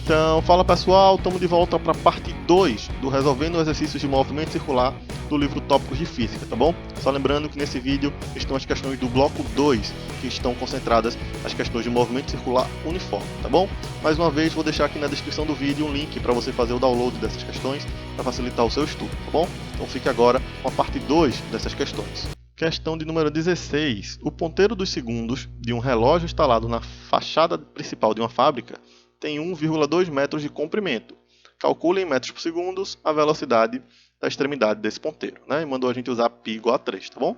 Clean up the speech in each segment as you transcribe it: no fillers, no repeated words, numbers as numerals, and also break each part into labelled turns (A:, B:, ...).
A: Então, fala pessoal, estamos de volta para a parte 2 do Resolvendo Exercícios de Movimento Circular do livro Tópicos de Física, tá bom? Só lembrando que nesse vídeo estão as questões do bloco 2, que estão concentradas as questões de movimento circular uniforme, tá bom? Mais uma vez, vou deixar aqui na descrição do vídeo um link para você fazer o download dessas questões para facilitar o seu estudo, tá bom? Então fique agora com a parte 2 dessas questões. Questão de número 16. O ponteiro dos segundos de um relógio instalado na fachada principal de uma fábrica tem 1,2 metros de comprimento. Calcule em metros por segundo a velocidade da extremidade desse ponteiro, né? E mandou a gente usar π igual a 3, tá bom?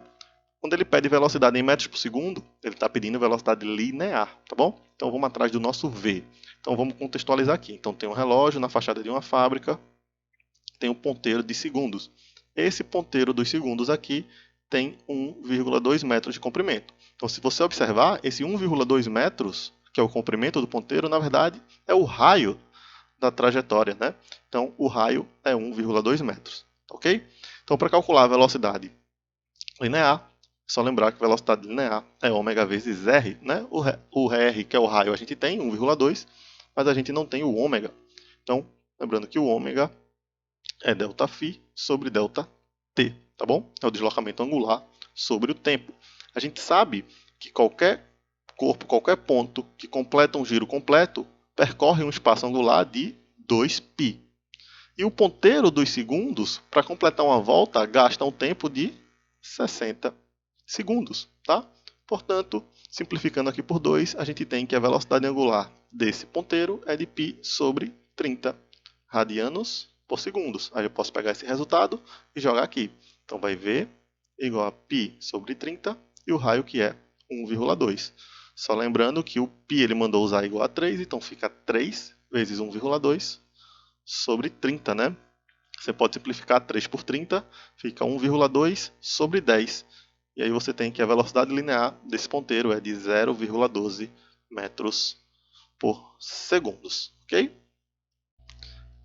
A: Quando ele pede velocidade em metros por segundo, ele está pedindo velocidade linear, tá bom? Então vamos atrás do nosso V. Então vamos contextualizar aqui. Então tem um relógio na fachada de uma fábrica, tem um ponteiro de segundos. Esse ponteiro dos segundos aqui tem 1,2 metros de comprimento. Então se você observar, esse 1,2 metros, que é o comprimento do ponteiro, na verdade é o raio da trajetória, né? Então o raio é 1,2 metros, ok? Então para calcular a velocidade linear, é só lembrar que a velocidade linear é ômega vezes r, né? O r, que é o raio, a gente tem 1,2, mas a gente não tem o ômega. Então, lembrando que o ômega é ΔΦ sobre ΔT, tá bom? É o deslocamento angular sobre o tempo. A gente sabe que qualquer corpo, qualquer ponto que completa um giro completo, percorre um espaço angular de 2π. E o ponteiro dos segundos, para completar uma volta, gasta um tempo de 60 segundos, tá? Portanto, simplificando aqui por 2, a gente tem que a velocidade angular desse ponteiro é de π sobre 30 radianos por segundos. Aí eu posso pegar esse resultado e jogar aqui. Então vai V igual a π sobre 30 e o raio que é 1,2. Só lembrando que o π ele mandou usar igual a 3, então fica 3 vezes 1,2 sobre 30, né? Você pode simplificar 3 por 30, fica 1,2 sobre 10. E aí você tem que a velocidade linear desse ponteiro é de 0,12 metros por segundos, ok?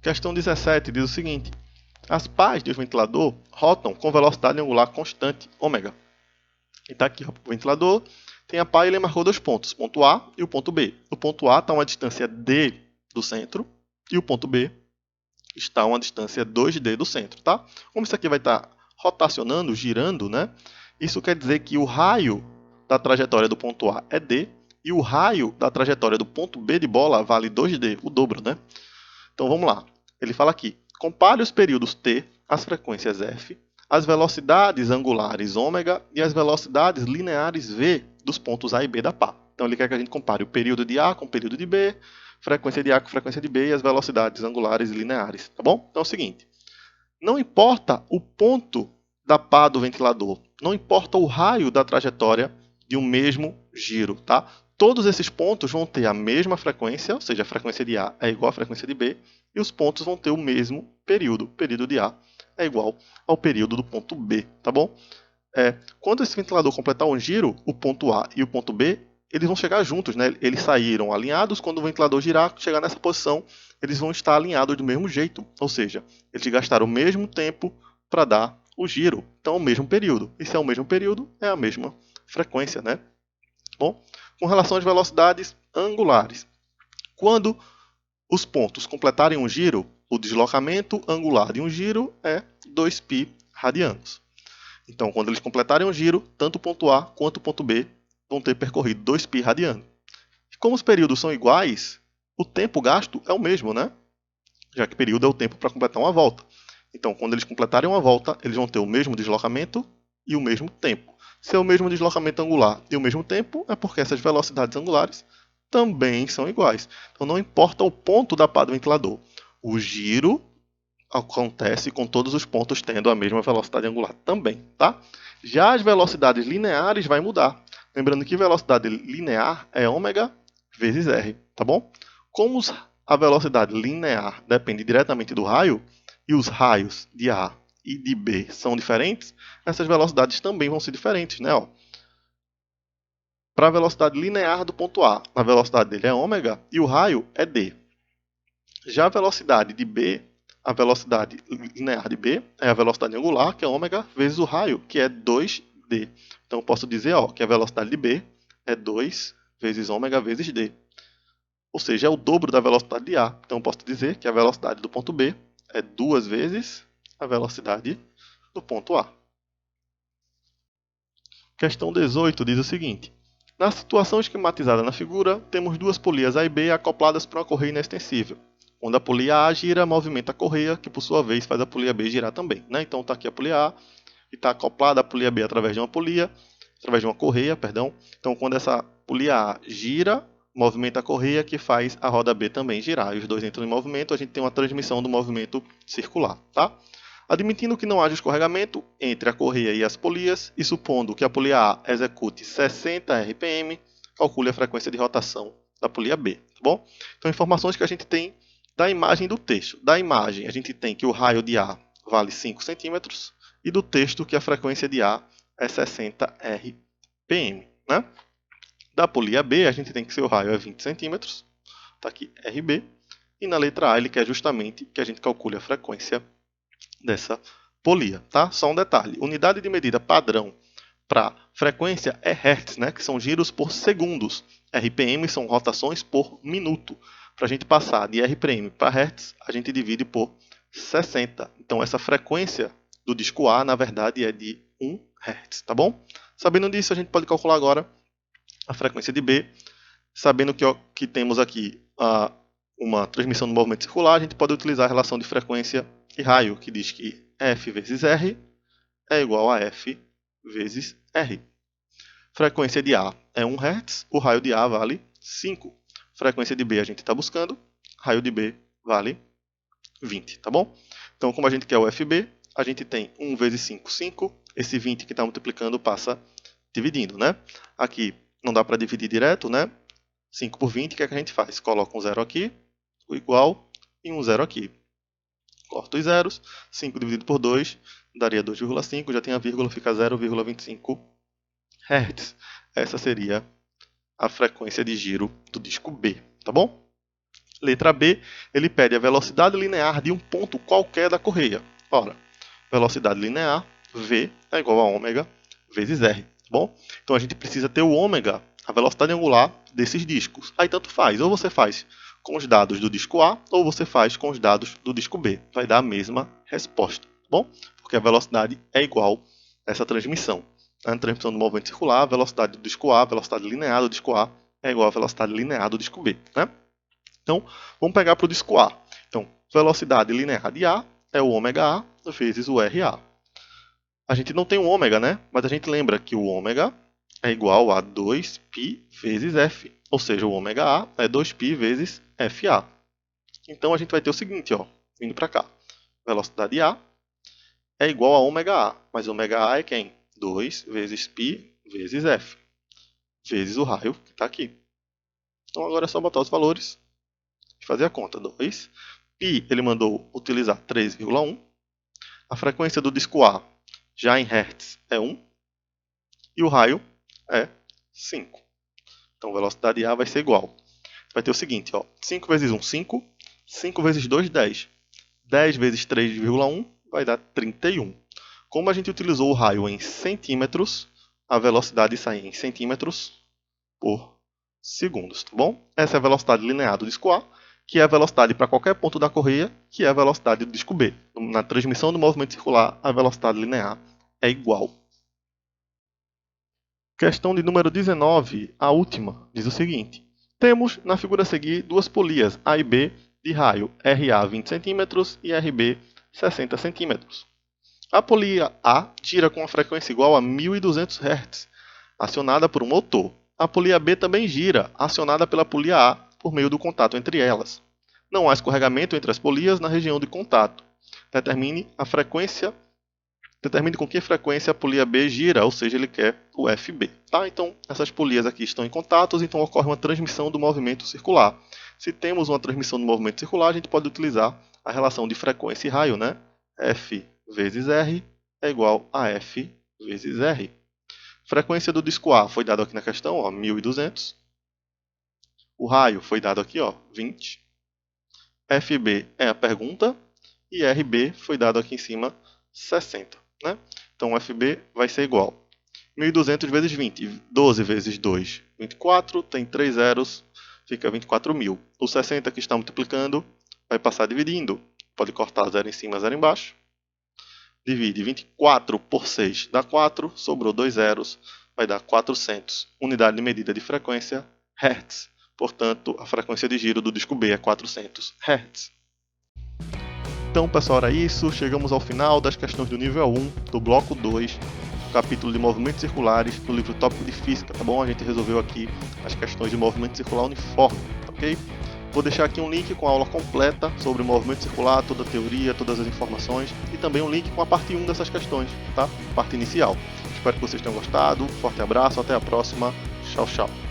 A: Questão 17 diz o seguinte: as pás de um ventilador rotam com velocidade angular constante, ômega. E está aqui ó, o ventilador, tem a pá e ele marcou dois pontos, o ponto A e o ponto B. O ponto A está a uma distância D do centro e o ponto B está a uma distância 2D do centro, tá? Como isso aqui vai estar rotacionando, girando, né? Isso quer dizer que o raio da trajetória do ponto A é D e o raio da trajetória do ponto B de bola vale 2D, o dobro, né? Então vamos lá. Ele fala aqui: compare os períodos t, as frequências f, as velocidades angulares ômega e as velocidades lineares v dos pontos A e B da pá. Então ele quer que a gente compare o período de A com o período de B, frequência de A com frequência de B e as velocidades angulares e lineares, tá bom? Então é o seguinte: não importa o ponto da pá do ventilador, não importa o raio da trajetória de um mesmo giro, tá? Todos esses pontos vão ter a mesma frequência, ou seja, a frequência de A é igual à frequência de B, e os pontos vão ter o mesmo período. O período de A é igual ao período do ponto B, tá bom? Quando esse ventilador completar um giro, o ponto A e o ponto B, eles vão chegar juntos, né? Eles saíram alinhados, quando o ventilador girar, chegar nessa posição, eles vão estar alinhados do mesmo jeito, ou seja, eles gastaram o mesmo tempo para dar o giro, então é o mesmo período. E se é o mesmo período, é a mesma frequência, né? Bom, com relação às velocidades angulares, quando os pontos completarem um giro, o deslocamento angular de um giro é 2π radianos. Então, quando eles completarem um giro, tanto o ponto A quanto o ponto B vão ter percorrido 2π radianos. E como os períodos são iguais, o tempo gasto é o mesmo, né? Já que período é o tempo para completar uma volta. Então, quando eles completarem uma volta, eles vão ter o mesmo deslocamento e o mesmo tempo. Se é o mesmo deslocamento angular e o mesmo tempo, é porque essas velocidades angulares também são iguais. Então não importa o ponto da pá do ventilador. O giro acontece com todos os pontos tendo a mesma velocidade angular também, tá? Já as velocidades lineares vai mudar. Lembrando que velocidade linear é ômega vezes r, tá bom? Como a velocidade linear depende diretamente do raio, e os raios de A e de B são diferentes, essas velocidades também vão ser diferentes, né? Para a velocidade linear do ponto A, a velocidade dele é ômega e o raio é D. Já a velocidade de B, a velocidade linear de B é a velocidade angular, que é ômega, vezes o raio, que é 2D. Então eu posso dizer que a velocidade de B é 2 vezes ômega vezes D. ou seja, é o dobro da velocidade de A. Então, eu posso dizer que a velocidade do ponto B é 2 vezes a velocidade do ponto A. Questão 18 diz o seguinte. Na situação esquematizada na figura, temos duas polias A e B acopladas para uma correia inextensível. Quando a polia A gira, movimenta a correia, que por sua vez faz a polia B girar também. Né? Então está aqui a polia A e está acoplada a polia B através de uma correia. Então quando essa polia A gira, movimenta a correia que faz a roda B também girar. E os dois entram em movimento, a gente tem uma transmissão do movimento circular. Tá? Admitindo que não haja escorregamento entre a correia e as polias, e supondo que a polia A execute 60 RPM, calcule a frequência de rotação da polia B. Tá bom? Então, informações que a gente tem da imagem do texto. Da imagem, a gente tem que o raio de A vale 5 cm, e do texto que a frequência de A é 60 RPM. Né? Da polia B, a gente tem que seu raio é 20 cm, está aqui RB, e na letra A ele quer justamente que a gente calcule a frequência dessa polia, tá? Só um detalhe, unidade de medida padrão para frequência é Hertz, né? Que são giros por segundos. RPM são rotações por minuto. Para a gente passar de RPM para Hertz, a gente divide por 60. Então essa frequência do disco A, na verdade, é de 1 Hz, tá bom? Sabendo disso, a gente pode calcular agora a frequência de B. Sabendo que temos aqui uma transmissão do movimento circular, a gente pode utilizar a relação de frequência e raio, que diz que F vezes R é igual a F vezes R. Frequência de A é 1 Hz, o raio de A vale 5. Frequência de B a gente está buscando, raio de B vale 20, tá bom? Então, como a gente quer o FB, a gente tem 1 vezes 5, 5. Esse 20 que está multiplicando passa dividindo, né? Aqui não dá para dividir direto, né? 5 por 20, o que é que a gente faz? Coloca um zero aqui, o igual, e um zero aqui. Corta os zeros, 5 dividido por 2 daria 2,5, já tem a vírgula, fica 0,25 Hz. Essa seria a frequência de giro do disco B, tá bom? Letra B, ele pede a velocidade linear de um ponto qualquer da correia. Ora, velocidade linear, V, é igual a ômega vezes R, tá bom? Então a gente precisa ter o ômega, a velocidade angular desses discos. Aí tanto faz, ou você faz com os dados do disco A, ou você faz com os dados do disco B. Vai dar a mesma resposta, tá bom? Porque a velocidade é igual a essa transmissão. Na transmissão do movimento circular, a velocidade do disco A, a velocidade linear do disco A, é igual à velocidade linear do disco B. Né? Então, vamos pegar para o disco A. Então, velocidade linear de A é o ômega A vezes o RA. A gente não tem o ômega, né? Mas a gente lembra que o ômega é igual a 2π vezes F. Ou seja, o ômega A é 2π vezes FA. Então a gente vai ter o seguinte, ó, vindo para cá. Velocidade A é igual a ômega A. Mas ômega A é quem? 2 vezes π vezes F. Vezes o raio que está aqui. Então agora é só botar os valores e fazer a conta. 2. Π ele mandou utilizar 3,1. A frequência do disco A, já em Hertz, é 1. E o raio é 5. Então, velocidade A vai ser igual. Vai ter o seguinte, ó, 5 vezes 1, 5. 5 vezes 2, 10. 10 vezes 3,1 vai dar 31. Como a gente utilizou o raio em centímetros, a velocidade sai em centímetros por segundos, tá bom? Essa é a velocidade linear do disco A, que é a velocidade para qualquer ponto da correia, que é a velocidade do disco B. Na transmissão do movimento circular, a velocidade linear é igual. Questão de número 19, a última, diz o seguinte. Temos na figura a seguir duas polias A e B de raio RA 20 cm e RB 60 cm. A polia A gira com uma frequência igual a 1200 Hz, acionada por um motor. A polia B também gira, acionada pela polia A por meio do contato entre elas. Não há escorregamento entre as polias na região de contato. Determine com que frequência a polia B gira, ou seja, ele quer o FB. Tá? Então, essas polias aqui estão em contatos, então ocorre uma transmissão do movimento circular. Se temos uma transmissão do movimento circular, a gente pode utilizar a relação de frequência e raio, né? F vezes R é igual a F vezes R. Frequência do disco A foi dado aqui na questão, ó, 1200. O raio foi dado aqui, ó, 20. FB é a pergunta e RB foi dado aqui em cima, 60. Né? Então, o FB vai ser igual a 1.200 vezes 20. 12 vezes 2, 24. Tem 3 zeros. fica 24.000. O 60 que está multiplicando vai passar dividindo. Pode cortar 0 em cima, 0 embaixo. Divide 24 por 6 dá 4, sobrou 2 zeros, vai dar 400. Unidade de medida de frequência, Hz. Portanto, a frequência de giro do disco B é 400 Hz. Então, pessoal, era isso. Chegamos ao final das questões do nível 1 do bloco 2, do capítulo de movimentos circulares do livro Tópico de Física, tá bom? A gente resolveu aqui as questões de movimento circular uniforme, ok? Vou deixar aqui um link com a aula completa sobre o movimento circular, toda a teoria, todas as informações e também um link com a parte 1 dessas questões, tá? Parte inicial. Espero que vocês tenham gostado. Forte abraço, até a próxima. Tchau, tchau.